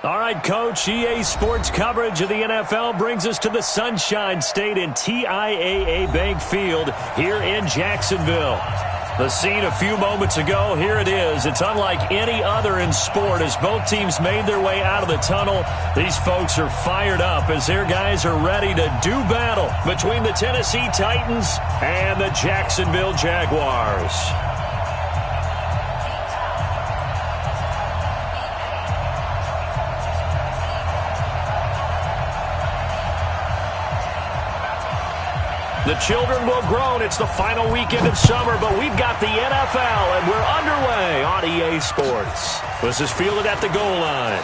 All right, Coach, EA Sports coverage of the NFL brings us to the Sunshine State in TIAA Bank Field here in Jacksonville. The scene a few moments ago, here it is. It's unlike any other in sport as both teams made their way out of the tunnel. These folks are fired up as their guys are ready to do battle between the Tennessee Titans and the Jacksonville Jaguars. The children will groan. It's the final weekend of summer, but we've got the NFL, and we're underway on EA Sports. This is fielded at the goal line.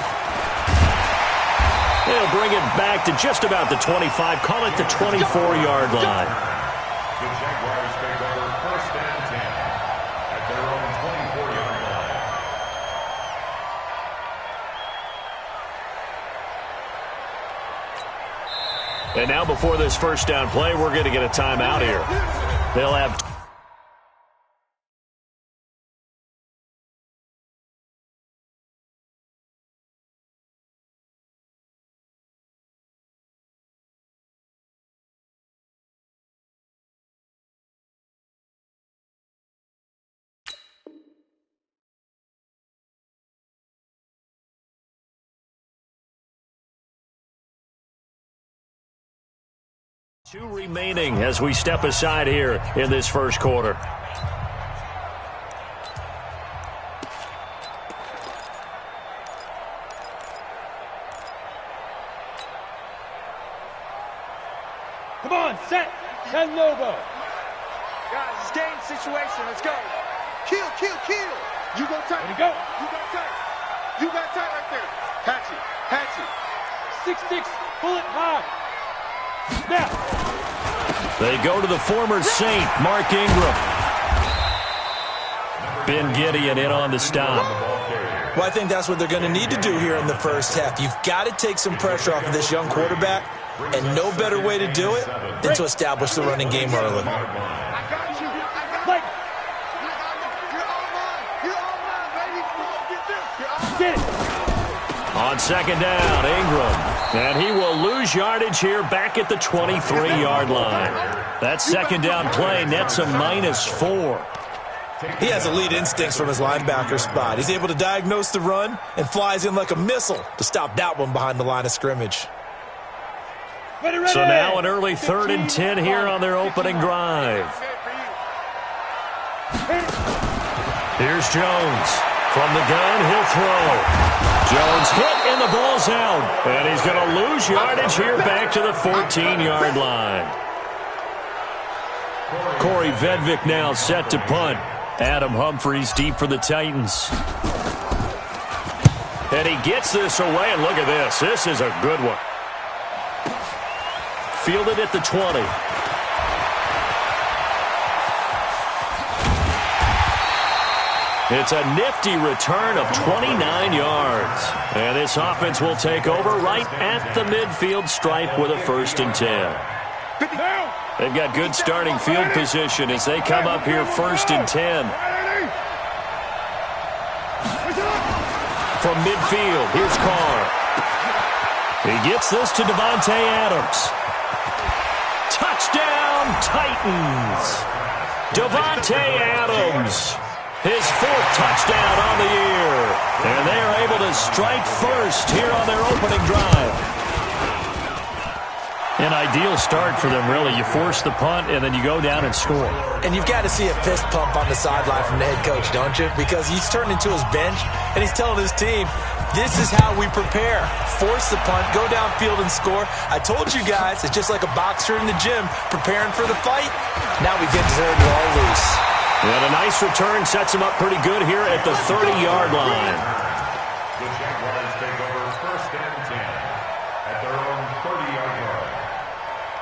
They'll bring it back to just about the 25, call it the 24-yard line. The Jaguars take over first and 10 at their own 24-yard line. And now before this first down play, we're going to get a timeout here. They'll have... Two remaining as we step aside here in this first quarter. Come on, set, and logo. Guys, it's game situation. Let's go. Kill. You go tight. Ready to go. You got tight. You got tight right there. Hatch it. 6-6, pull it high. Now. They go to the former Saint, Mark Ingram. Ben Gideon in on the stop. Well, I think that's what they're going to need to do here in the first half. You've got to take some pressure off of this young quarterback, and no better way to do it than to establish the running game early. I got you. You're all mine, baby. Get this. Get it. On second down, Ingram. And he will lose yardage here back at the 23-yard line. That second down play nets a -4. He has elite instincts from his linebacker spot. He's able to diagnose the run and flies in like a missile to stop that one behind the line of scrimmage. Ready. So now an early 3rd and 10 here on their opening drive. Here's Jones. From the gun, he'll throw. Jones hit and the ball's out. And he's going to lose yardage here back to the 14-yard line. Corey Vedvik now set to punt. Adam Humphries deep for the Titans. And he gets this away, and look at this. This is a good one. Fielded at the 20. It's a nifty return of 29 yards. And this offense will take over right at the midfield stripe with a 1st and 10. They've got good starting field position as they come up here 1st and 10. From midfield, here's Carr. He gets this to Davante Adams. Touchdown, Titans. Davante Adams. His 4th touchdown on the year. And they are able to strike first here on their opening drive. An ideal start for them, really. You force the punt, and then you go down and score. And you've got to see a fist pump on the sideline from the head coach, don't you? Because he's turned into his bench, and he's telling his team, this is how we prepare. Force the punt, go downfield and score. I told you guys, it's just like a boxer in the gym preparing for the fight. Now we get to turn it all loose. And a nice return sets him up pretty good here at the 30-yard line. The Jaguars take over first and 10 at their own 30-yard line.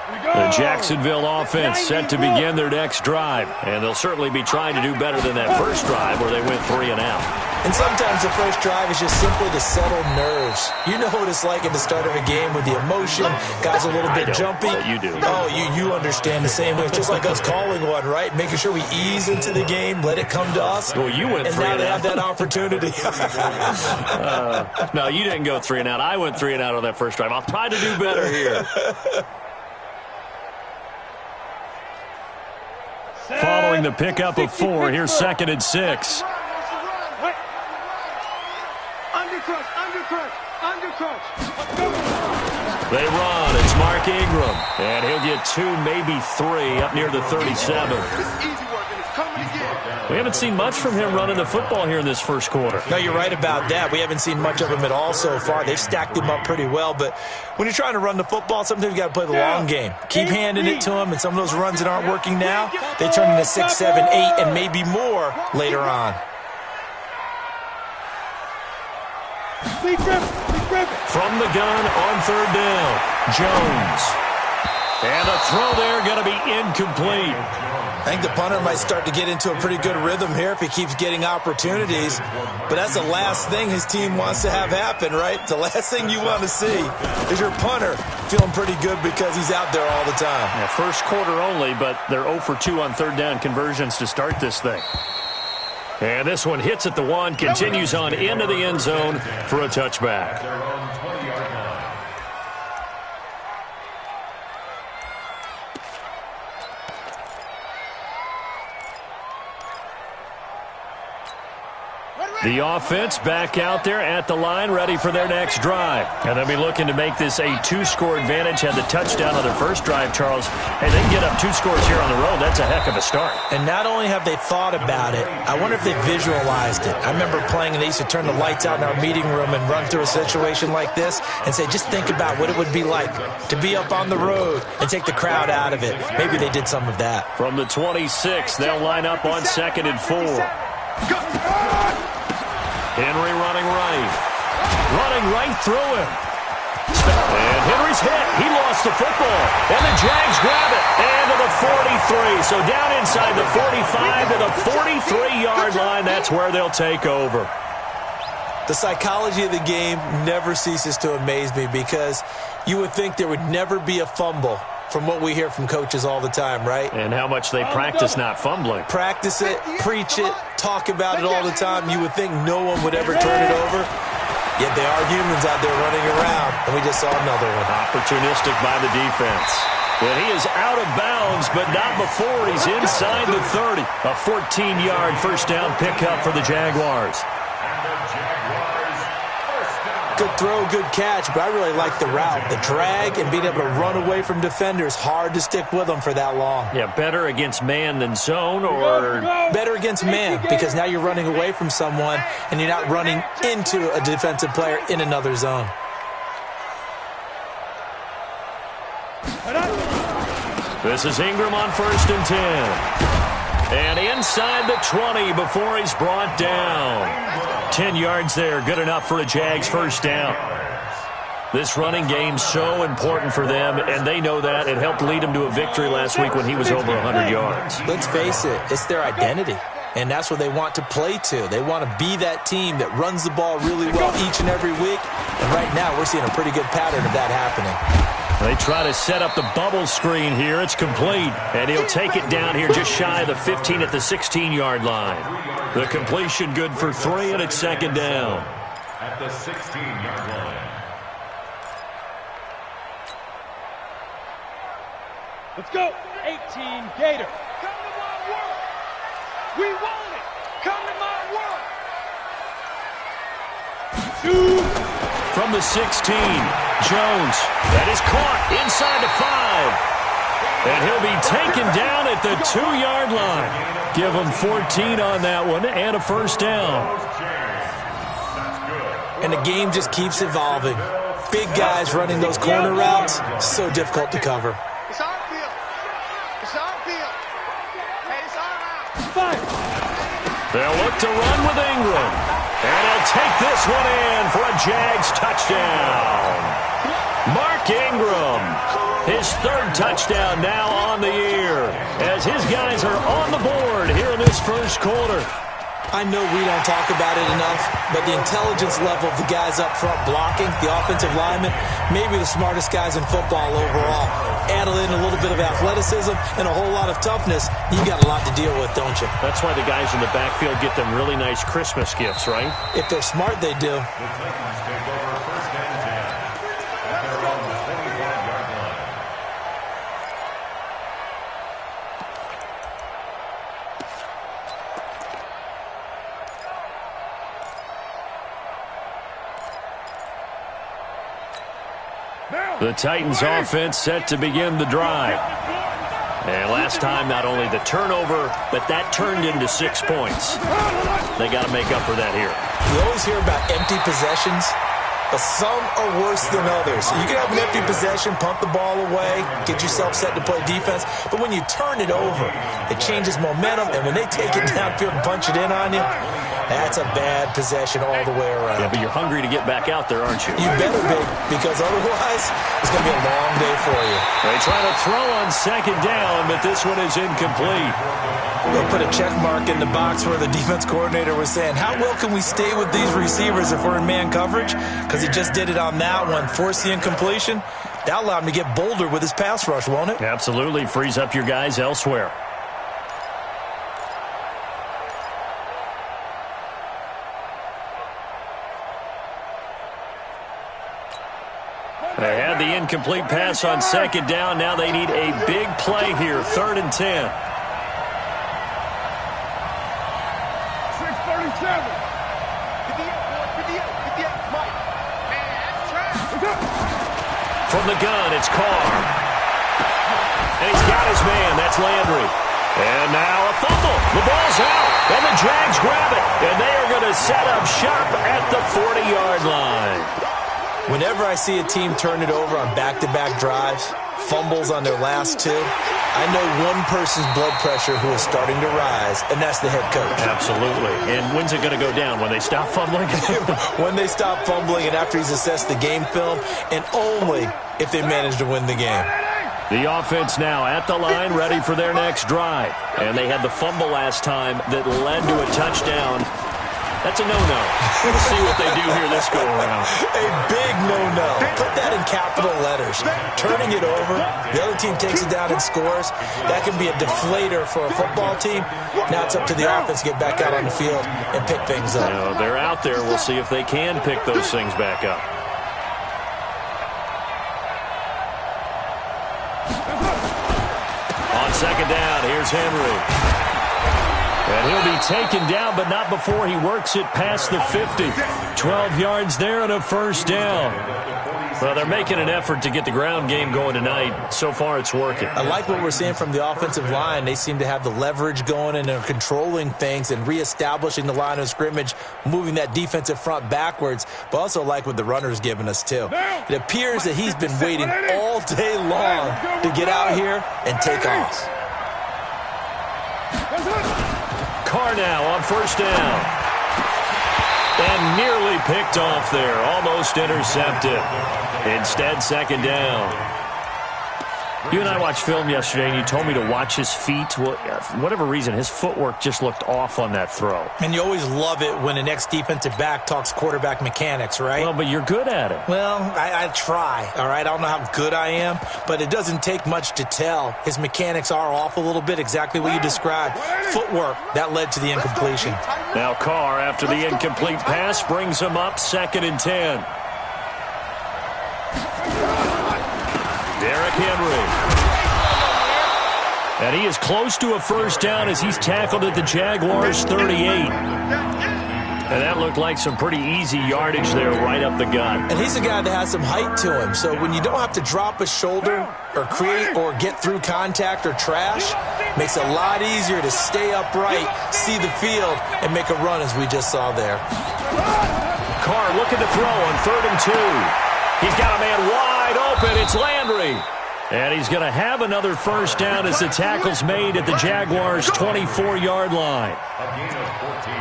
Here we go. The Jacksonville offense set to begin their next drive, and they'll certainly be trying to do better than that first drive where they went 3 and out. And sometimes the first drive is just simply to settle nerves. You know what it's like at the start of a game with the emotion, guys a little bit jumpy. You do. Oh, you understand the same way. It's just like us calling one, right? Making sure we ease into the game, let it come to us. Well, you went 3 and out. And now they have that opportunity. No, you didn't go 3 and out. I went 3 and out on that first drive. I'll try to do better here. Following the pickup of 4, here's 2nd and 6. They run. It's Mark Ingram. And he'll get 2, maybe 3 up near the 37. We haven't seen much from him running the football here in this first quarter. No, you're right about that. We haven't seen much of him at all so far. They've stacked him up pretty well. But when you're trying to run the football, sometimes you got to play the long game. Keep handing it to him, and some of those runs that aren't working now, they turn into 6, 7, 8, and maybe more later on. From the gun on 3rd down, Jones. And a throw there going to be incomplete. I think the punter might start to get into a pretty good rhythm here if he keeps getting opportunities. But that's the last thing his team wants to have happen, right? The last thing you want to see is your punter feeling pretty good because he's out there all the time. Yeah, first quarter only, but they're 0 for 2 on 3rd down conversions to start this thing. And this one hits at the 1, continues on into the end zone for a touchback. The offense back out there at the line, ready for their next drive. And they'll be looking to make this a 2-score advantage. Had the touchdown on their first drive, Charles. Hey, they can get up 2 scores here on the road. That's a heck of a start. And not only have they thought about it, I wonder if they visualized it. I remember playing, and they used to turn the lights out in our meeting room and run through a situation like this and say, just think about what it would be like to be up on the road and take the crowd out of it. Maybe they did some of that. From the 26, they'll line up on 2nd and 4. Henry running right through him. And Henry's hit. He lost the football. And the Jags grab it. And to the 43. So down inside the 45 to the 43-yard line. That's where they'll take over. The psychology of the game never ceases to amaze me because you would think there would never be a fumble from what we hear from coaches all the time, right? And how much they practice not fumbling. Practice it, preach it, talk about it all the time. You would think no one would ever turn it over. Yet they are humans out there running around, and we just saw another one. Opportunistic by the defense. And he is out of bounds, but not before he's inside the 30. A 14-yard first down pickup for the Jaguars. Good throw, good catch, but I really like the route. The drag and being able to run away from defenders, hard to stick with them for that long. Yeah, better against man than zone, or better against man, because now you're running away from someone and you're not running into a defensive player in another zone. This is Ingram on 1st and 10. And inside the 20 before he's brought down. 10 yards there, good enough for a Jags first down. This running game's so important for them, and they know that. It helped lead them to a victory last week when he was over 100 yards. Let's face it, it's their identity, and that's what they want to play to. They want to be that team that runs the ball really well each and every week, and right now we're seeing a pretty good pattern of that happening. They try to set up the bubble screen here. It's complete, and he'll take it down here just shy of the 15 at the 16-yard line. The completion good for 3, and it's 2nd down. At the 16-yard line. Let's go. 18 Gator. Come to my world. We want it. Come to my world. 2. From the 16, Jones. That is caught inside the 5. And he'll be taken down at the 2-yard line. Give him 14 on that one and a first down. And the game just keeps evolving. Big guys running those corner routes, so difficult to cover. It's our field. It's our field. Hey, it's our route. 5. They'll look to run with Ingram. And he'll take this one in for a Jags touchdown. Mark Ingram, his his third touchdown now on the year, as his guys are on the board here in this first quarter. I know we don't talk about it enough, but the intelligence level of the guys up front blocking, the offensive linemen, maybe the smartest guys in football overall. Add in a little bit of athleticism and a whole lot of toughness, you got a lot to deal with, don't you? That's why the guys in the backfield get them really nice Christmas gifts, right? If they're smart, they do. The Titans take over first and 10 at their own 25-yard line. The Titans offense set to begin the drive. And last time, not only the turnover, but that turned into 6 points. They got to make up for that here. You always hear about empty possessions, but some are worse than others. You can have an empty possession, pump the ball away, get yourself set to play defense, but when you turn it over, it changes momentum, and when they take it downfield and punch it in on you, that's a bad possession all the way around. Yeah, but you're hungry to get back out there, aren't you? You better be, because otherwise, it's going to be a long day for you. They try to throw on second down, but this one is incomplete. They'll put a check mark in the box where the defense coordinator was saying, how well can we stay with these receivers if we're in man coverage? Because he just did it on that one, forced the incompletion. That'll allow him to get bolder with his pass rush, won't it? Absolutely. Frees up your guys elsewhere. They had the incomplete pass on second down. Now they need a big play here, 3rd and 10. 637. From the gun, it's Carr. And he's got his man. That's Landry. And now a fumble. The ball's out. And the Jags grab it. And they are going to set up shop at the 40-yard line. Whenever I see a team turn it over on back-to-back drives, fumbles on their last two, I know one person's blood pressure who is starting to rise, and that's the head coach. Absolutely. And when's it going to go down? When they stop fumbling? When they stop fumbling and after he's assessed the game film, and only if they manage to win the game. The offense now at the line, ready for their next drive. And they had the fumble last time that led to a touchdown. That's a no-no. We'll see what they do here this go-around. A big no-no. Put that in capital letters. Turning it over, the other team takes it down and scores. That can be a deflator for a football team. Now it's up to the offense to get back out on the field and pick things up. You know, they're out there. We'll see if they can pick those things back up. On second down, here's Henry. And he'll be taken down, but not before he works it past the 50. 12 yards there and a first down. Well, they're making an effort to get the ground game going tonight. So far, it's working. I like what we're seeing from the offensive line. They seem to have the leverage going and they're controlling things and reestablishing the line of scrimmage, moving that defensive front backwards, but also like what the runner's giving us, too. It appears that he's been waiting all day long to get out here and take off. Carr now on first down. And nearly picked off there. Almost intercepted. Instead, second down. You and I watched film yesterday, and you told me to watch his feet. Well, for whatever reason, his footwork just looked off on that throw. And you always love it when the next defensive back talks quarterback mechanics, right? Well, but you're good at it. Well, I try, all right? I don't know how good I am, but it doesn't take much to tell. His mechanics are off a little bit, exactly what you described. Footwork, that led to the incompletion. Now Carr, after the incomplete pass, brings him up 2nd and 10. Derrick Henry. And he is close to a first down as he's tackled at the Jaguars' 38. And that looked like some pretty easy yardage there right up the gut. And he's a guy that has some height to him. So when you don't have to drop a shoulder or create or get through contact or trash, makes it a lot easier to stay upright, see the field, and make a run as we just saw there. Carr looking to throw on 3rd and 2. He's got a man wide open. It's Landry. And he's going to have another first down as the tackle's made at the Jaguars' 24-yard line. A gain of 14.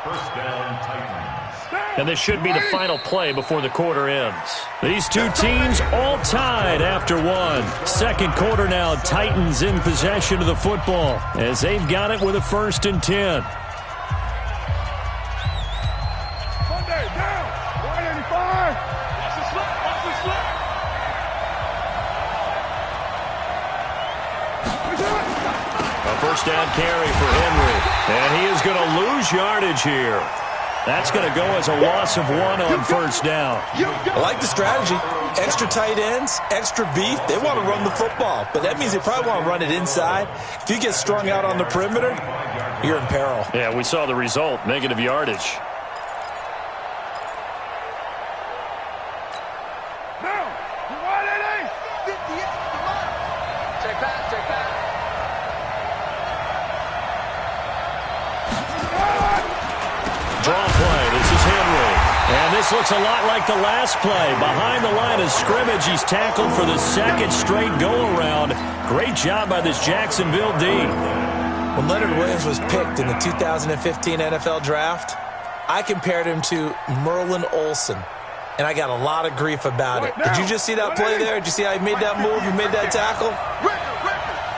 First down, Titans. And this should be the final play before the quarter ends. These two teams all tied after one. Second quarter now, Titans in possession of the football as they've got it with a 1st and 10. Sunday, down. 185. Watch the slip. Watch the slip. A 1st down carry for Henry. And he is going to lose yardage here. That's going to go as a loss of 1 on 1st down. I like the strategy. Extra tight ends, extra beef. They want to run the football, but that means they probably want to run it inside. If you get strung out on the perimeter, you're in peril. Yeah, we saw the result, negative yardage. Now, you want it, 58. Check back, check back. Draw play. This is Henry. And this looks a lot like the last play. Behind the line of scrimmage, he's tackled for the 2nd straight go-around. Great job by this Jacksonville D. When Leonard Williams was picked in the 2015 NFL Draft, I compared him to Merlin Olsen, and I got a lot of grief about it. Did you just see that play there? Did you see how he made that move? He made that tackle?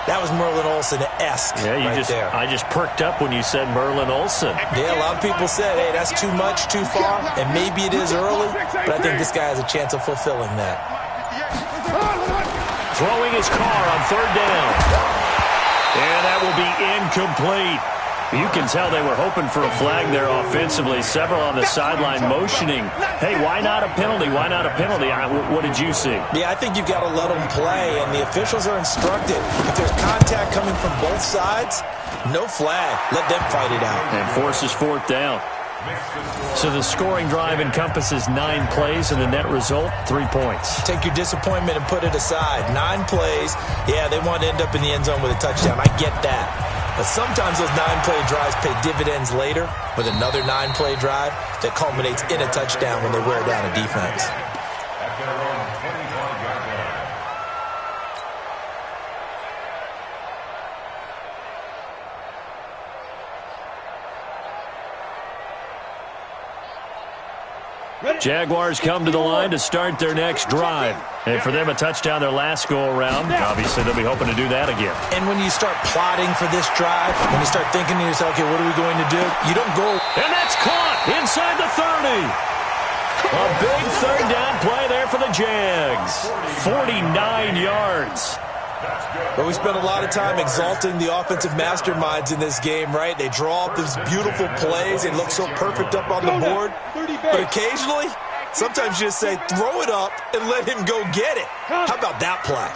That was Merlin Olsen-esque there. I just perked up when you said Merlin Olsen. Yeah, a lot of people said, hey, that's too much, too far, and maybe it is early, but I think this guy has a chance of fulfilling that. Throwing his car on 3rd down. And that will be incomplete. You can tell they were hoping for a flag there offensively. Several on the sideline motioning. Hey, why not a penalty? Why not a penalty? What did you see? Yeah, I think you've got to let them play, and the officials are instructed. If there's contact coming from both sides, no flag. Let them fight it out. And forces 4th down. So the scoring drive encompasses 9 plays, and the net result, 3 points. Take your disappointment and put it aside. 9 plays. Yeah, they want to end up in the end zone with a touchdown. I get that. But sometimes those 9-play drives pay dividends later with another 9-play drive that culminates in a touchdown when they wear down a defense. At their own 25-yard line. Jaguars come to the line to start their next drive. And for them, a touchdown their last go-around. Obviously, they'll be hoping to do that again. And when you start plotting for this drive, when you start thinking to yourself, okay, what are we going to do? You don't go. And that's caught inside the 30. A big 3rd down play there for the Jags. 49 yards. But we spent a lot of time exalting the offensive masterminds in this game, right? They draw up these beautiful plays. They look so perfect up on the board. But occasionally, sometimes you just say, throw it up and let him go get it. How about that play?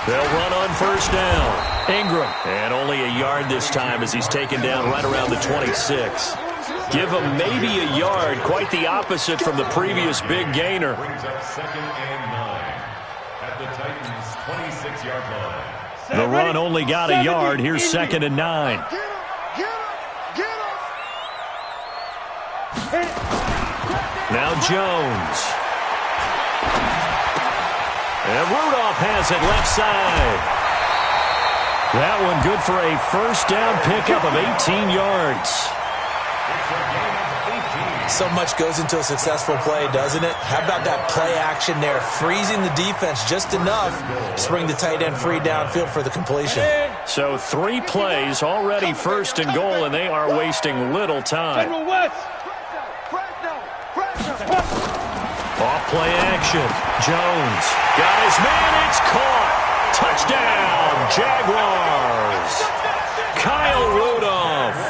They'll run on 1st down. Ingram. And only a yard this time as he's taken down right around the 26. Give him maybe a yard. Quite the opposite from the previous big gainer. Brings up 2nd and 9 at the Titans' 26-yard line. The run only got a yard. Here's 2nd and 9. Now Jones. And Rudolph has it left side. That one good for a 1st down pickup of 18 yards. So much goes into a successful play, doesn't it? How about that play action there, freezing the defense just enough to bring the tight end free downfield for the completion. So 3 plays, already 1st and goal, and they are wasting little time. Off play action. Jones got his man. It's caught. Touchdown, Jaguars. Kyle Rudolph.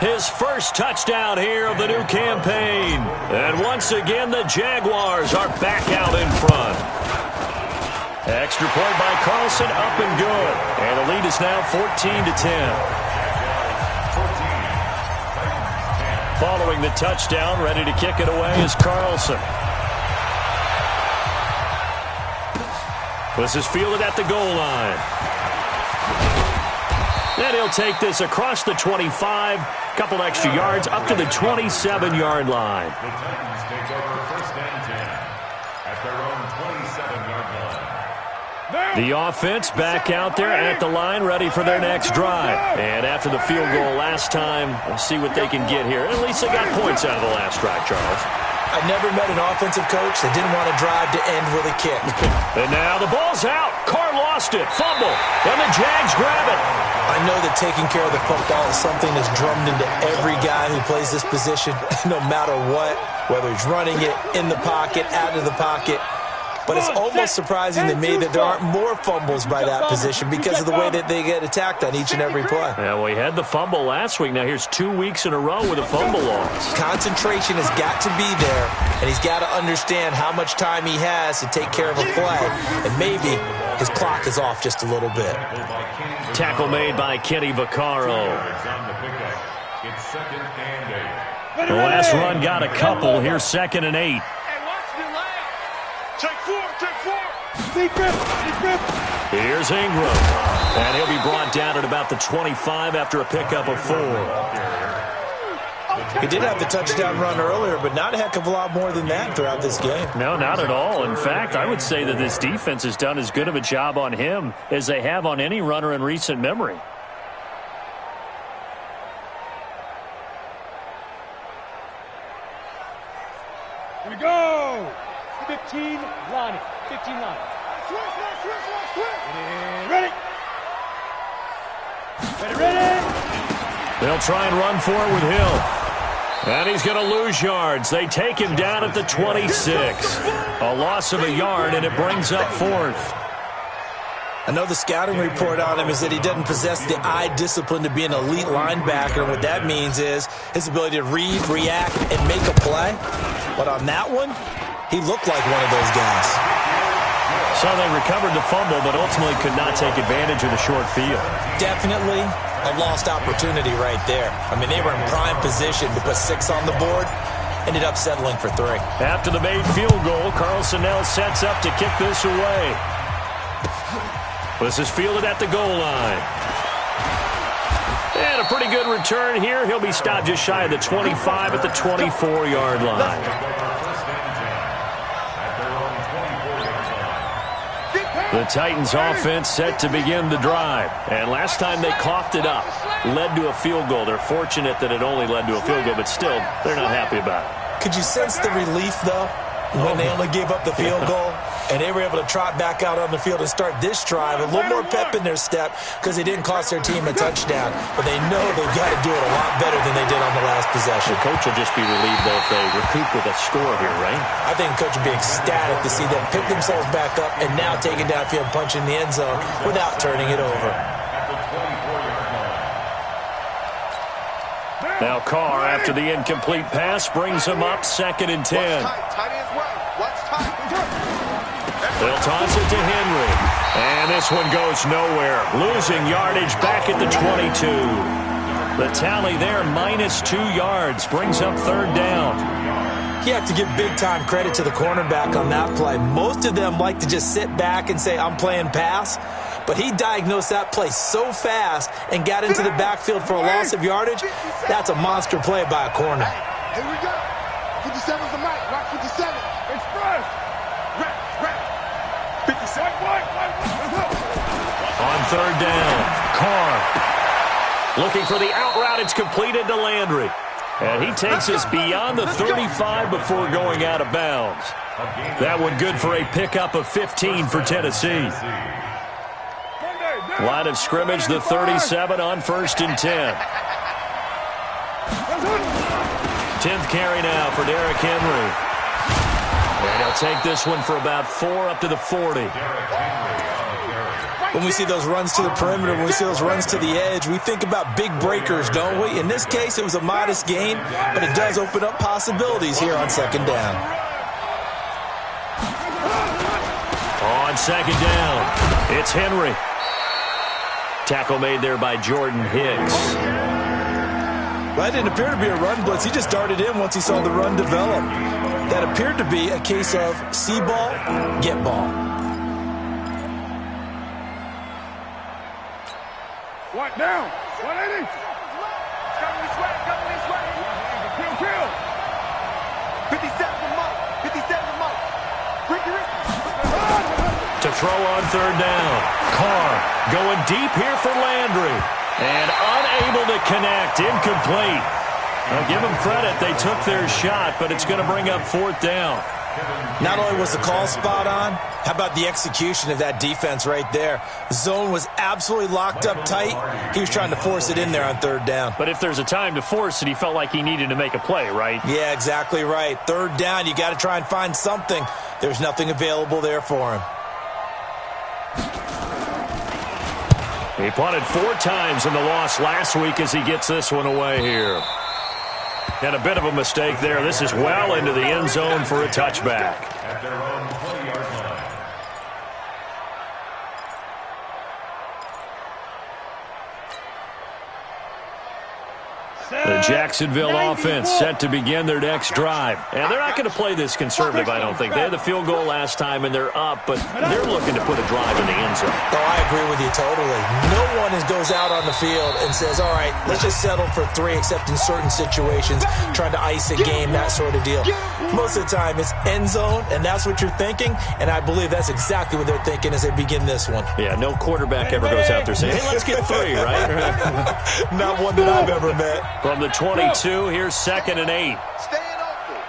His first touchdown here of the new campaign. And once again, the Jaguars are back out in front. Extra point by Carlson, up and good. And the lead is now 14-10. Following the touchdown, ready to kick it away is Carlson. This is fielded at the goal line. And he'll take this across the 25, couple extra yards, up to the 27-yard line. The Titans take over 1st and 10 at their own 27-yard line. The offense back out there at the line, ready for their next drive. And after the field goal last time, we'll see what they can get here. At least they got points out of the last drive, Charles. I never met an offensive coach that didn't want to drive to end with a kick. And now the ball's out. Carr lost it. Fumble. And the Jags grab it. I know that taking care of the football is something that's drummed into every guy who plays this position, no matter what, whether he's running it, in the pocket, out of the pocket. But it's almost surprising to me that there aren't more fumbles by that position because of the way that they get attacked on each and every play. Yeah, well, he had the fumble last week. Now here's 2 weeks in a row with a fumble loss. Concentration has got to be there, and he's got to understand how much time he has to take care of a play. And maybe his clock is off just a little bit. Tackle made by Kenny Vaccaro. It's 2nd and 8. The last run got a couple. Here's 2nd and 8. Take 4, take 4. Deep grip, deep grip. Here's Ingram. And he'll be brought down at about the 25 after a pickup of 4. He did have the touchdown run earlier, but not a heck of a lot more than that throughout this game. No, not at all. In fact, I would say that this defense has done as good of a job on him as they have on any runner in recent memory. Here we go. 15 line. 15 line. Ready. Ready. They'll try and run for it with Hill. And he's going to lose yards. They take him down at the 26. A loss of a yard, and it brings up 4th. I know the scouting report on him is that he doesn't possess the eye discipline to be an elite linebacker. What that means is his ability to read, react, and make a play. But on that one, he looked like one of those guys. So they recovered the fumble, but ultimately could not take advantage of the short field. Definitely a lost opportunity right there. I mean, they were in prime position to put 6 on the board. Ended up settling for 3. After the made field goal, Carlson Nell sets up to kick this away. This is fielded at the goal line. And a pretty good return here. He'll be stopped just shy of the 25 at the 24-yard line. The Titans offense set to begin the drive. And last time they coughed it up, led to a field goal. They're fortunate that it only led to a field goal, but still, they're not happy about it. Could you sense the relief, though, when they only gave up the field goal? And they were able to trot back out on the field and start this drive. A little more pep in their step because they didn't cost their team a touchdown. But they know they've got to do it a lot better than they did on the last possession. The coach will just be relieved, though, if they recoup with a score here, right? I think the coach will be ecstatic to see them pick themselves back up and now take it downfield, punch in the end zone without turning it over. Now Carr, after the incomplete pass, brings him up 2nd and 10. Tight ends right. Watch tight. They'll toss it to Henry. And this one goes nowhere. Losing yardage back at the 22. The tally there, -2 yards. Brings up 3rd down. You have to give big-time credit to the cornerback on that play. Most of them like to just sit back and say, I'm playing pass. But he diagnosed that play so fast and got into the backfield for a loss of yardage. That's a monster play by a corner. Here we go. 57's the mic. Rock 57. Express. Rap. 57. On 3rd down, Carr looking for the out route. It's completed to Landry. And he takes us beyond the 35 before going out of bounds. That one good for a pickup of 15 for Tennessee. Line of scrimmage, the 37 on 1st and 10. 10th carry now for Derrick Henry. And he'll take this one for about 4 up to the 40. When we see those runs to the perimeter, when we see those runs to the edge, we think about big breakers, don't we? In this case, it was a modest gain, but it does open up possibilities here on 2nd down. On 2nd down, it's Henry. Tackle made there by Jordan Hicks. Well, that didn't appear to be a run blitz. He just darted in once he saw the run develop. That appeared to be a case of see ball, get ball. What now? 180. Coming this way. Kill. 57's the mic. 57's the mic. Ricky. To throw on third down. Carr going deep here for Landry. And unable to connect. Incomplete. I'll give them credit. They took their shot, but it's going to bring up fourth down. Not only was the call spot on, how about the execution of that defense right there? The zone was absolutely locked up tight. He was trying to force it in there on third down. But if there's a time to force it, he felt like he needed to make a play, right? Yeah, exactly right. Third down, you got to try and find something. There's nothing available there for him. He punted 4 times in the loss last week as he gets this one away here. And a bit of a mistake there. This is well into the end zone for a touchback. At their own 20-yard line. The Jacksonville offense set to begin their next drive. And they're not going to play this conservative, I don't think. They had the field goal last time, and they're up, but they're looking to put a drive in the end zone. Oh, I agree with you totally. No one goes out on the field and says, all right, let's just settle for 3, except in certain situations, trying to ice a game, that sort of deal. Most of the time, it's end zone, and that's what you're thinking, and I believe that's exactly what they're thinking as they begin this one. Yeah, no quarterback ever goes out there saying, hey, let's get 3, right? Not one that I've ever met. From the 22, here's 2nd and 8. Staying open.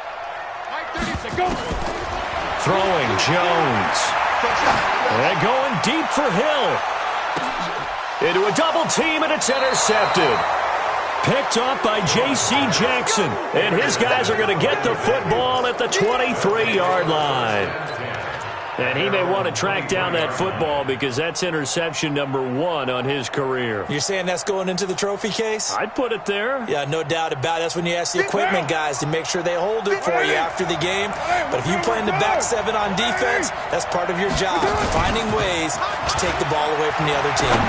Throwing Jones. And going deep for Hill. Into a double team, and it's intercepted. Picked off by J.C. Jackson. And his guys are going to get the football at the 23-yard line. And he may want to track down that football because that's interception number 1 on his career. You're saying that's going into the trophy case? I'd put it there. Yeah, no doubt about it. That's when you ask the equipment guys to make sure they hold it for you after the game. But if you play in the back 7 on defense, that's part of your job, finding ways to take the ball away from the other team.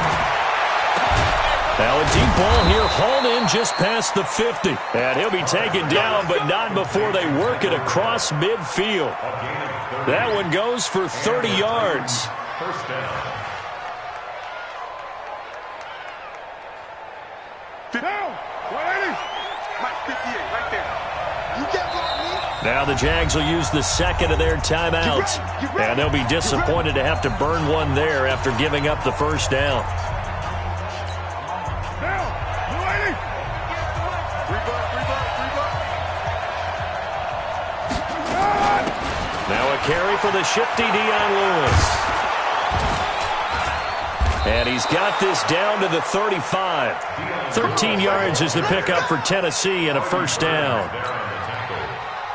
Now a deep ball here, hauled in just past the 50. And he'll be taken down, but not before they work it across midfield. That one goes for 30 yards. First down. Down. 180. Mike 58, right there. You get what I mean? Now the Jags will use the second of their timeouts. And they'll be disappointed to have to burn one there after giving up the first down. Down. 180. Now a carry for the shifty Dion Lewis. And he's got this down to the 35. 13 yards is the pickup for Tennessee and a first down.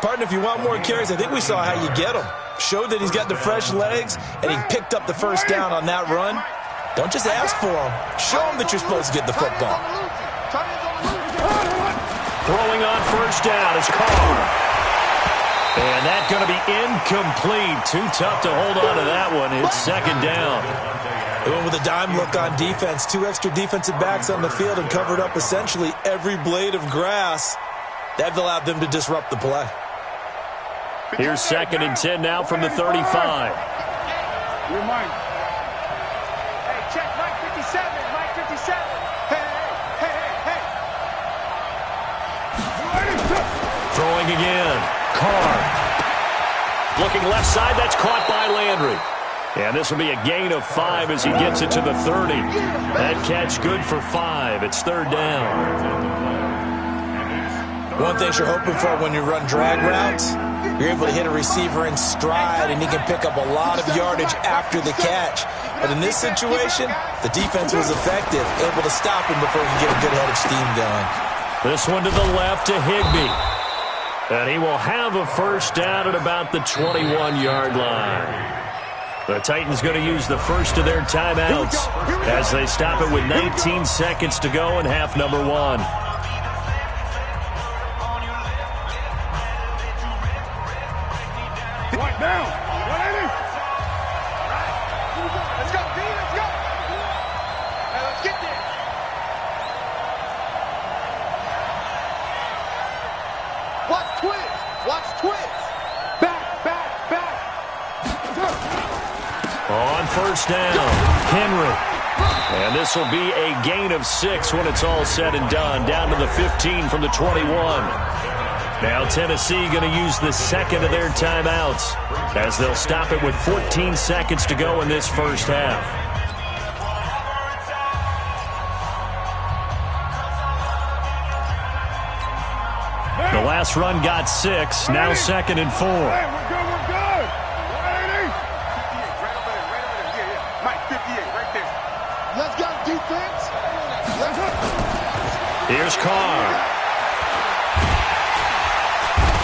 Partner, if you want more carries, I think we saw how you get them. Showed that he's got the fresh legs, and he picked up the first down on that run. Don't just ask for them. Show them that you're supposed to get the football. Throwing on first down is Carr. And that's going to be incomplete. Too tough to hold on to that one. It's second down. They went with a dime look on defense. 2 extra defensive backs on the field and covered up essentially every blade of grass. That allowed them to disrupt the play. Here's 2nd and 10 now from the 35. You're mine. Hey, check Mike 57. Mike 57. Hey. Throwing again. Carr. Looking left side. That's caught by Landry. And this will be a gain of 5 as he gets it to the 30. That catch good for 5. It's third down. One thing you're hoping for when you run drag routes, you're able to hit a receiver in stride, and he can pick up a lot of yardage after the catch. But in this situation, the defense was effective, able to stop him before he could get a good head of steam going. This one to the left to Higbee. And he will have a first down at about the 21-yard line. The Titans going to use the first of their timeouts as they stop it with 19 seconds to go in half number 1. Right now. 180. Let's go, D. Let's go. Hey, let's get there. Watch twist. Watch twist. Back. On first down, Henry. And this will be a gain of 6 when it's all said and done. Down to the 15 from the 21. Now Tennessee going to use the second of their timeouts as they'll stop it with 14 seconds to go in this first half. The last run got 6, now 2nd and 4. Hey, we're good, we're good. 180. 58, right over there, yeah. Mike, 58, right there. Let's go, defense. Let's go. Here's Carr.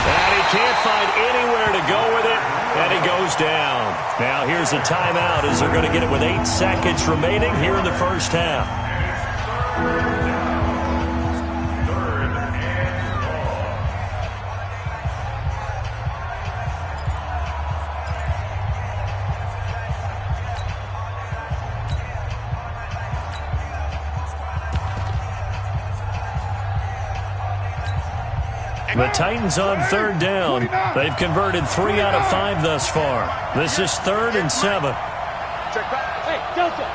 And he can't find anywhere to go with it, and he goes down. Now here's a timeout as they're going to get it with 8 seconds remaining here in the first half. The Titans on 3rd down. They've converted 3 out of 5 thus far. This is 3rd and 7. Hey, Delta.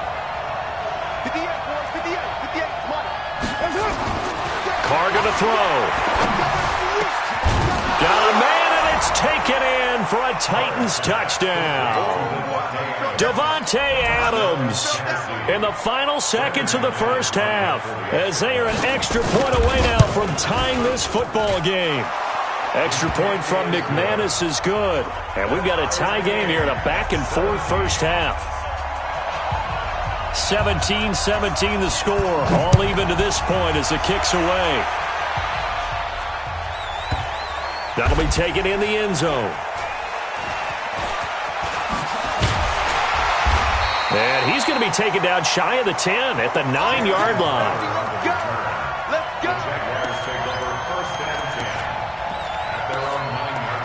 58, boys, 58, 58, come on. Carr going to throw. Got a man, and it's taken in for a Titans touchdown. Davante Adams in the final seconds of the first half as they are an extra point away now from tying this football game. Extra point from McManus is good. And we've got a tie game here in a back-and-forth first half. 17-17 the score. All even to this point as the kick's away. That'll be taken in the end zone. And he's going to be taken down shy of the 10 at the 9-yard line. Let's go. The Jaguars take over 1st and 10 at their own 9-yard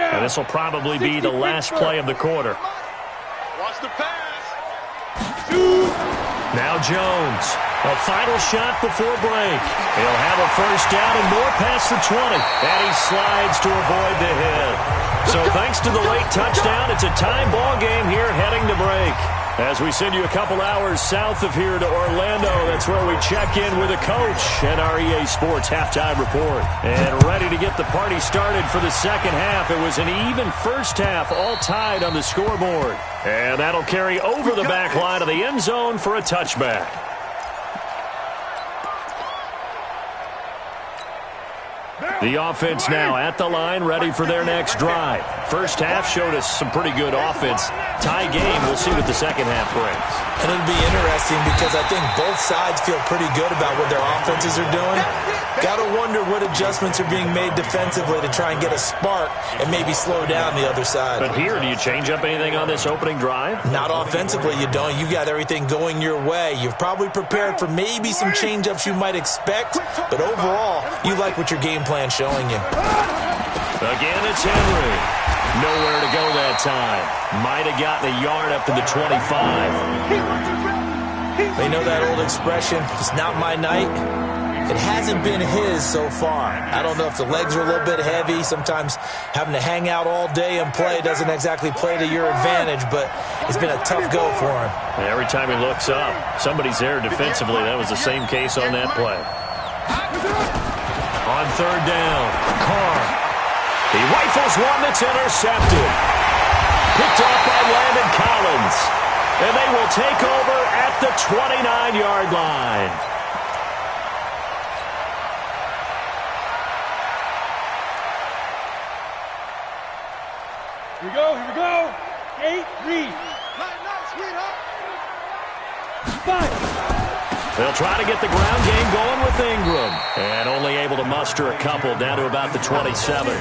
line. And this will probably be the last play of the quarter. Watch the pass. Now Jones, a final shot before break. He'll have a first down and more past the 20. And he slides to avoid the hit. So thanks to the late touchdown, it's a tie ball game here heading to break. As we send you a couple hours south of here to Orlando, that's where we check in with a coach and our EA Sports halftime report. And ready to get the party started for the second half. It was an even first half, all tied on the scoreboard. And that'll carry over the back line of the end zone for a touchback. The offense now at the line, ready for their next drive. First half showed us some pretty good offense. Tie game, we'll see what the second half brings. And it'll be interesting because I think both sides feel pretty good about what their offenses are doing. Got to wonder what adjustments are being made defensively to try and get a spark and maybe slow down the other side. But here, do you change up anything on this opening drive? Not offensively, you don't. You got everything going your way. You've probably prepared for maybe some change-ups you might expect, but overall, you like what your game plan's showing you. Again, it's Henry. Nowhere to go that time. Might have gotten a yard up to the 25. They know that old expression, it's not my night. It hasn't been his so far. I don't know if the legs are a little bit heavy. Sometimes having to hang out all day and play doesn't exactly play to your advantage, but it's been a tough go for him. And every time he looks up, somebody's there defensively. That was the same case on that play. On 3rd down, Carr. He rifles one that's intercepted. Picked off by Landon Collins. And they will take over at the 29-yard line. Here we go. 8, read. 5. They'll try to get the ground game going with Ingram. And only able to muster a couple down to about the 27.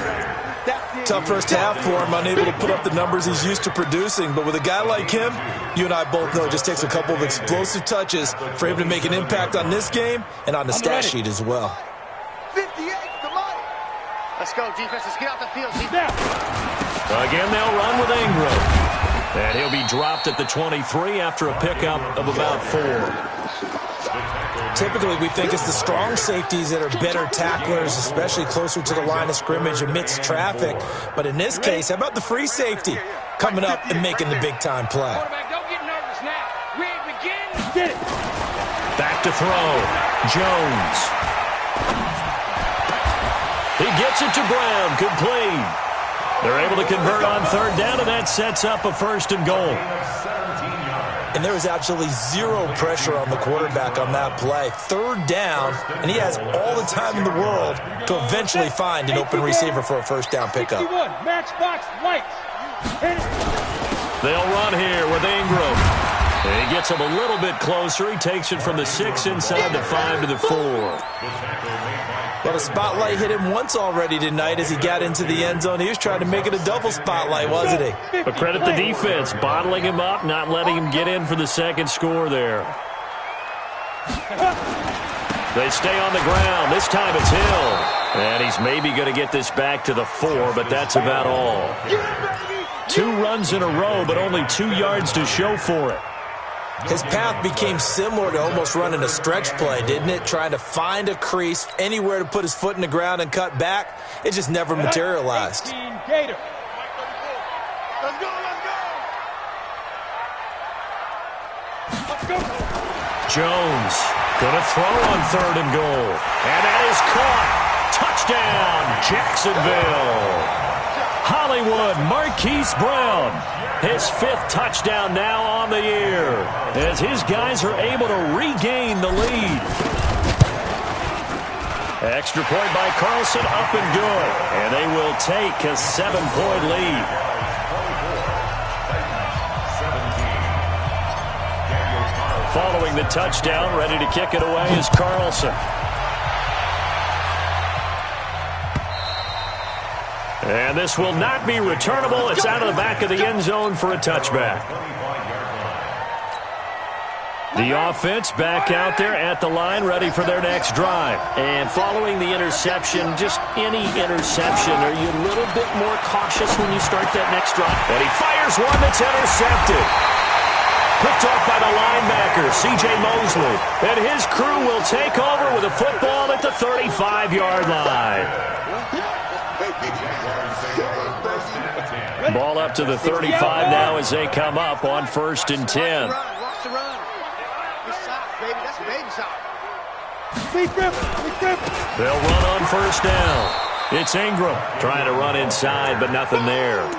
Tough first half for him, unable to put up the numbers he's used to producing. But with a guy like him, you and I both know it just takes a couple of explosive touches for him to make an impact on this game and on the stat sheet as well. 58, come on. Let's go, defense. Let's get out the field. Again, they'll run with Ingram. And he'll be dropped at the 23 after a pickup of about 4. Typically, we think it's the strong safeties that are better tacklers, especially closer to the line of scrimmage amidst traffic. But in this case, how about the free safety coming up and making the big-time play? Quarterback, don't get nervous now. We ain't beginning. Get it. to throw. Jones. He gets it to Brown, complete. They're able to convert on third down, and that sets up a 1st and goal. And there was absolutely zero pressure on the quarterback on that play. 3rd down, and he has all the time in the world to eventually find an open receiver for a 1st down pickup. 61, matchbox lights. They'll run here with Ingram. He gets him a little bit closer. He takes it from the 6 inside the 5 to the 4. But a spotlight hit him once already tonight as he got into the end zone. He was trying to make it a double spotlight, wasn't he? But credit the defense, bottling him up, not letting him get in for the 2nd score there. They stay on the ground. This time it's Hill. And he's maybe going to get this back to the 4, but that's about all. 2 runs in a row, but only 2 yards to show for it. His path became similar to almost running a stretch play, didn't it? Trying to find a crease, anywhere to put his foot in the ground and cut back. It just never materialized. Gator. Let's go, let's go. Jones going to throw on 3rd and goal. And that is caught. Touchdown, Jacksonville. Hollywood, Marquise Brown. His 5th touchdown now on the year as his guys are able to regain the lead. Extra point by Carlson, up and good. And they will take a 7-point lead. Following the touchdown, ready to kick it away is Carlson. And this will not be returnable. It's out of the back of the end zone for a touchback. The offense back out there at the line, ready for their next drive. And following the interception, just any interception, are you a little bit more cautious when you start that next drive? And he fires one that's intercepted. Picked off by the linebacker, C.J. Mosley. And his crew will take over with a football at the 35-yard line. Ball up to the 35 now as they come up on 1st and 10. They'll run on 1st down. It's Ingram trying to run inside, but nothing there.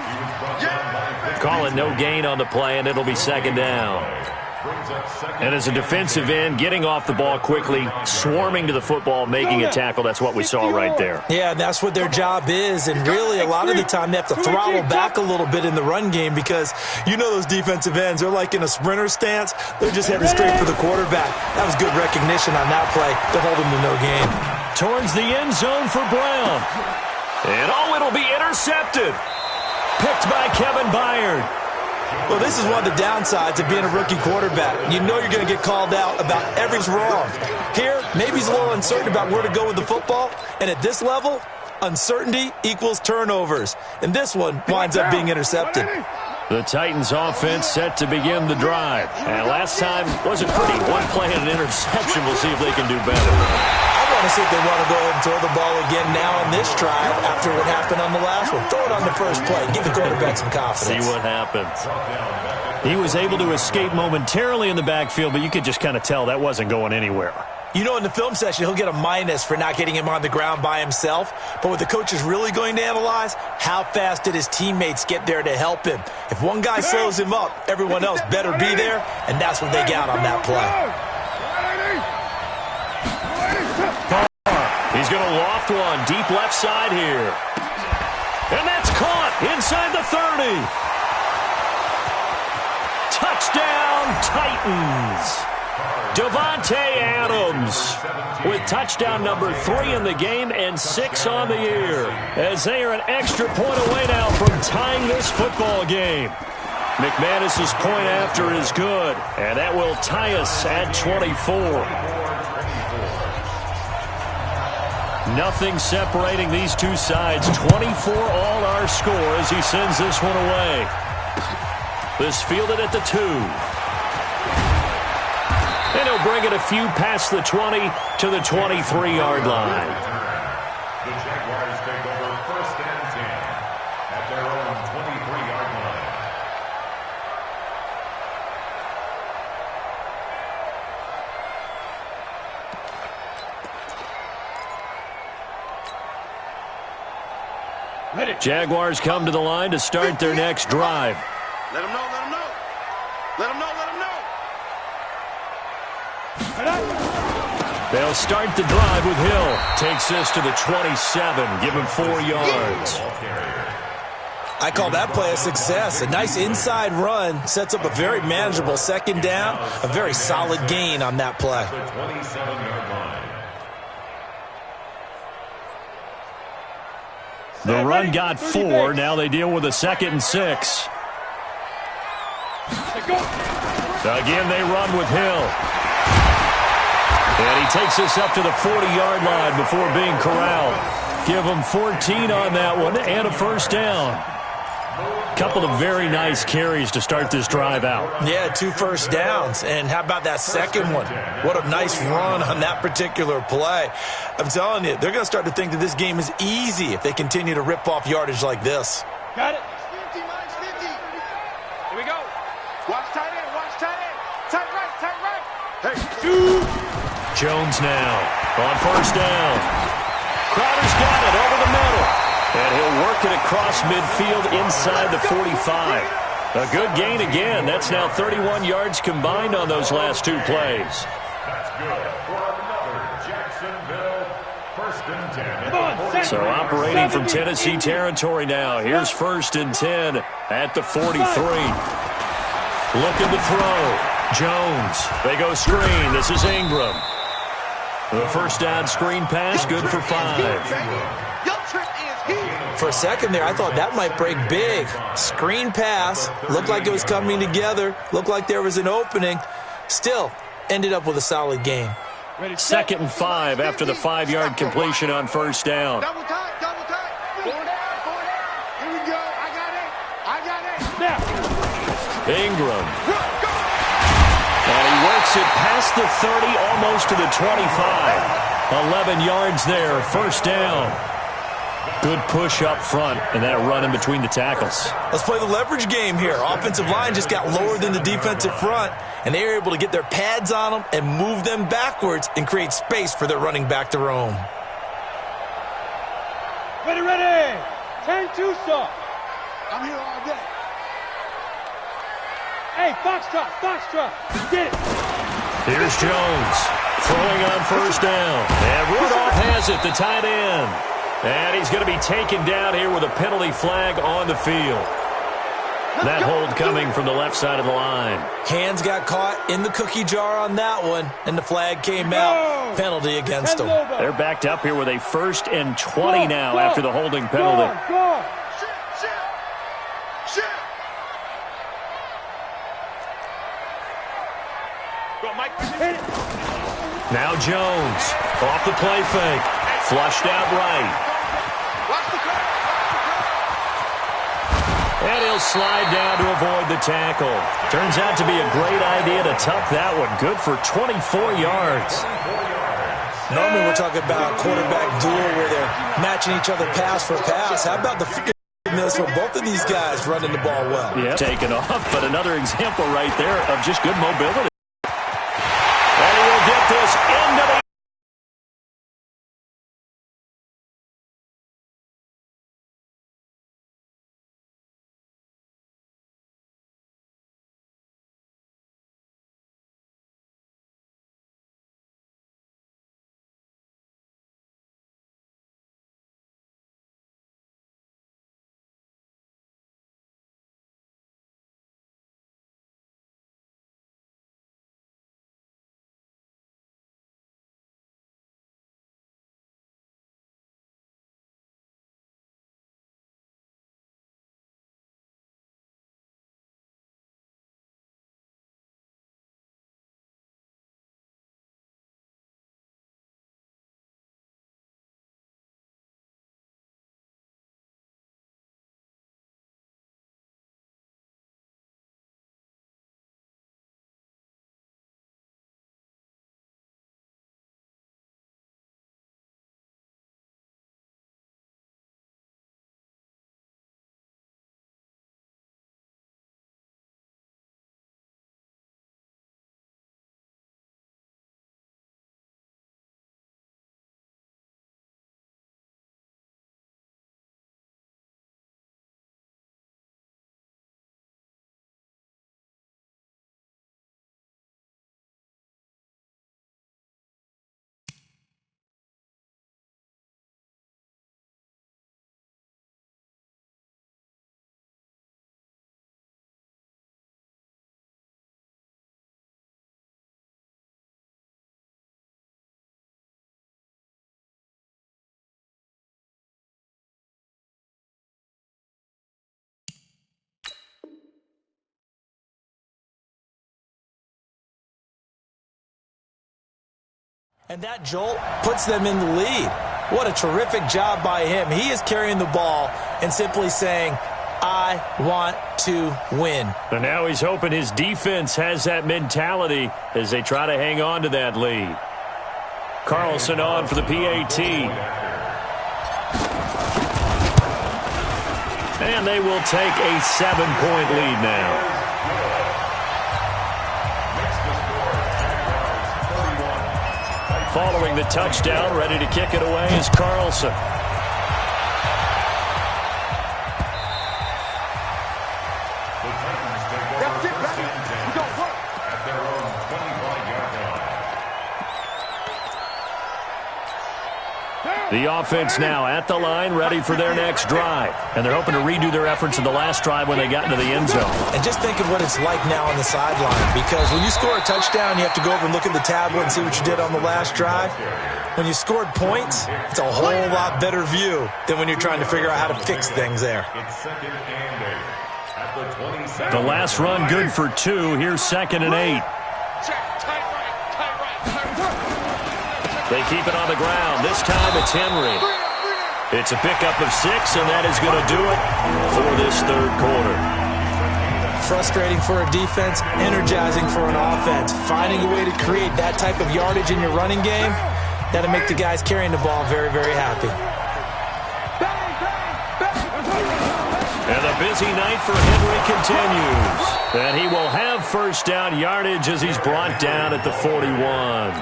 Calling no gain on the play, and it'll be 2nd down. And as a defensive end, getting off the ball quickly, swarming to the football, making a tackle, that's what we saw right there. Yeah, that's what their job is, and really a lot of the time they have to throttle back a little bit in the run game because you know those defensive ends, they're like in a sprinter stance. They're just headed straight for the quarterback. That was good recognition on that play to hold him to no gain. Towards the end zone for Brown. And it'll be intercepted. Picked by Kevin Byard. Well, this is one of the downsides of being a rookie quarterback. You know you're going to get called out about everything's wrong. Here, maybe he's a little uncertain about where to go with the football. And at this level, uncertainty equals turnovers. And this one winds up being intercepted. The Titans offense set to begin the drive. And last time wasn't pretty. One play and an interception. We'll see if they can do better. I want to see if they want to go ahead and throw the ball again now in this drive after what happened on the last one. Throw it on the first play. Give the quarterback some confidence. See what happens. He was able to escape momentarily in the backfield, but you could just kind of tell that wasn't going anywhere. You know, in the film session, he'll get a minus for not getting him on the ground by himself. But what the coach is really going to analyze, how fast did his teammates get there to help him? If one guy slows him up, everyone else better be there, and that's what they got on that play. He's going to loft one deep left side here. And that's caught inside the 30. Touchdown, Titans. Davante Adams with touchdown number 3 in the game and 6 on the year, as they are an extra point away now from tying this football game. McManus's point after is good, and that will tie us at 24. Nothing separating these two sides. 24 all our score as he sends this one away. This fielded at the 2. And he'll bring it a few past the 20 to the 23-yard line. The Jaguars take over 1st and 10 at their own 23-yard line. Jaguars come to the line to start their next drive. Let them know, let them know. Let them know, let them know. They'll start the drive with Hill. Takes this to the 27, give him 4 yards. I call that play a success. A nice inside run sets up a very manageable second down. A very solid gain on that play. The 27-yard line. The run got 4. Now they deal with a 2nd and 6. Again, they run with Hill. And he takes us up to the 40-yard line before being corralled. Give him 14 on that one and a first down. Couple of very nice carries to start this drive out. Yeah, 2 first downs. And how about that second one? What a nice run on that particular play. I'm telling you, they're going to start to think that this game is easy if they continue to rip off yardage like this. Got it. 50, minus 50. Here we go. Watch tight end, watch tight end. Tight right, tight right. Hey, Jones now on first down. Crowder's got it over the middle. And he'll work it across midfield inside the 45. A good gain again. That's now 31 yards combined on those last 2 plays. That's good for another Jacksonville first and 10. So operating from Tennessee territory now. Here's first and 10 at the 43. Looking to throw. Jones. They go screen. This is Ingram. The first down screen pass, good for 5. your trip is here. For a second there, I thought that might break big. Screen pass. Looked like it was coming together. Looked like there was an opening. Still, ended up with a solid gain. 2nd and 5 after the 5-yard completion on first down. Double tight, double tight. 4 down, 4 down. Here we go. I got it. Now. Ingram. And he works it past the 30, almost to the 25. 11 yards there, first down. Good push up front, and that run in between the tackles. Let's play the leverage game here. Offensive line just got lower than the defensive front, and they were able to get their pads on them and move them backwards and create space for their running back to roam. Ready, ready. 10-2 stop. I'm here all day. Hey, Foxtrot, Foxtrot. Get it. Here's Jones throwing on first down. And Rudolph has it, the tight end. And he's going to be taken down here with a penalty flag on the field. That hold coming from the left side of the line. Hands got caught in the cookie jar on that one, and the flag came out. Penalty against them. They're backed up here with a 1st and 20 now after the holding penalty. Go. Now Jones off the play fake. Flushed out right. And he'll slide down to avoid the tackle. Turns out to be a great idea to tuck that one. Good for 24 yards. Normally we're talking about a quarterback duel where they're matching each other pass for pass. How about the fitness for both of these guys running the ball well? Yeah, taken off, but another example right there of just good mobility. And he will get this into the And that jolt puts them in the lead. What a terrific job by him. He is carrying the ball and simply saying, I want to win. And now he's hoping his defense has that mentality as they try to hang on to that lead. Carlson on for the PAT. And they will take a 7-point lead now. Following the touchdown, ready to kick it away is Carlson. The Titans take over first and 10 at their own 25-yard line. The offense now at the line, ready for their next drive. And they're hoping to redo their efforts in the last drive when they got into the end zone. And just think of what it's like now on the sideline, because when you score a touchdown, you have to go over and look at the tablet and see what you did on the last drive. When you scored points, it's a whole lot better view than when you're trying to figure out how to fix things there. It's 2nd and 8 at the 27. The last run good for 2. Here's 2nd and 8. They keep it on the ground. This time it's Henry. It's a pickup of 6, and that is going to do it for this third quarter. Frustrating for a defense, energizing for an offense. Finding a way to create that type of yardage in your running game, that'll make the guys carrying the ball very, very happy. And the busy night for Henry continues. And he will have first down yardage as he's brought down at the 41.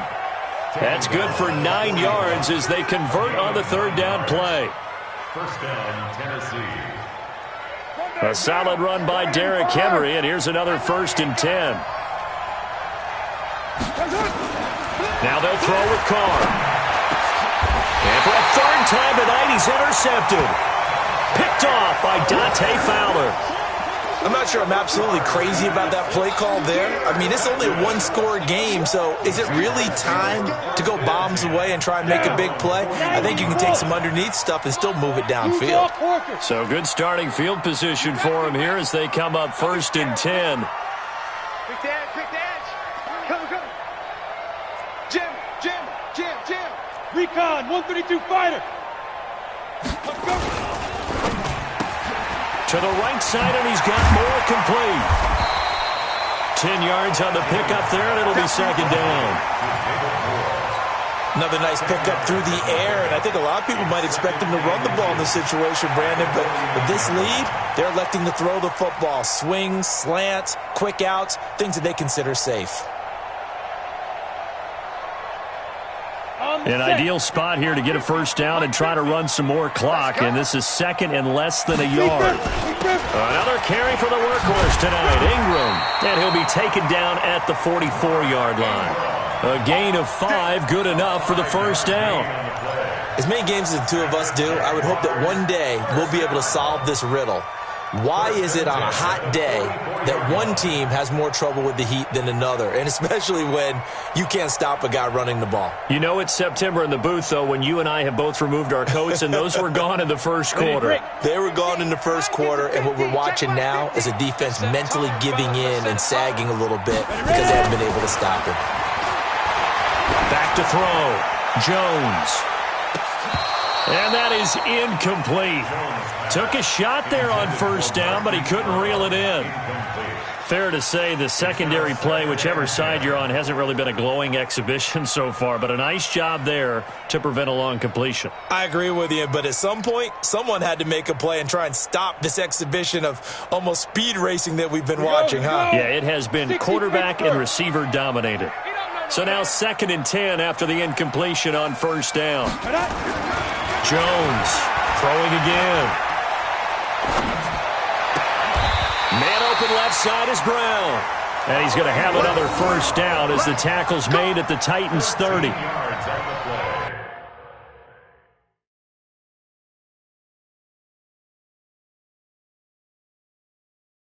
That's good for 9 yards as they convert on the third down play. First down, Tennessee. A solid run by Derrick Henry, and here's another 1st and 10. Now they'll throw with Carr. And for a third time tonight, he's intercepted. Picked off by Dante Fowler. I'm not sure I'm absolutely crazy about that play call there. I mean, it's only a one-score game, so is it really time to go bombs away and try and make a big play? I think you can take some underneath stuff and still move it downfield. So good starting field position for him here as they come up 1st and 10. Quick edge, quick edge. Come. Jim. Recon, 132 fighter. Let's go. To the right side, and he's got more complete. 10 yards on the pickup there, and it'll be 2nd down. Another nice pickup through the air, and I think a lot of people might expect him to run the ball in this situation, Brandon, but with this lead, they're electing to throw the football. Swings, slants, quick outs, things that they consider safe. An ideal spot here to get a first down and try to run some more clock, and this is 2nd and less than a yard. Another carry for the workhorse tonight, Ingram, and he'll be taken down at the 44-yard line. A gain of 5, good enough for the first down. As many games as the two of us do, I would hope that one day we'll be able to solve this riddle. Why is it on a hot day that one team has more trouble with the heat than another, and especially when you can't stop a guy running the ball? You know it's September in the booth, though, when you and I have both removed our coats, and those were gone in the first quarter. They were gone in the first quarter, and what we're watching now is a defense mentally giving in and sagging a little bit because they haven't been able to stop him. Back to throw. Jones. And that is incomplete. Took a shot there on first down, but he couldn't reel it in. Fair to say the secondary play, whichever side you're on, hasn't really been a glowing exhibition so far, but a nice job there to prevent a long completion. I agree with you, but at some point, someone had to make a play and try and stop this exhibition of almost speed racing that we've been watching, huh? Yeah, it has been quarterback and receiver dominated. So now 2nd and 10 after the incompletion on first down. Jones throwing again. Man open left side is Brown. And he's going to have another first down as the tackle's made at the Titans' 30.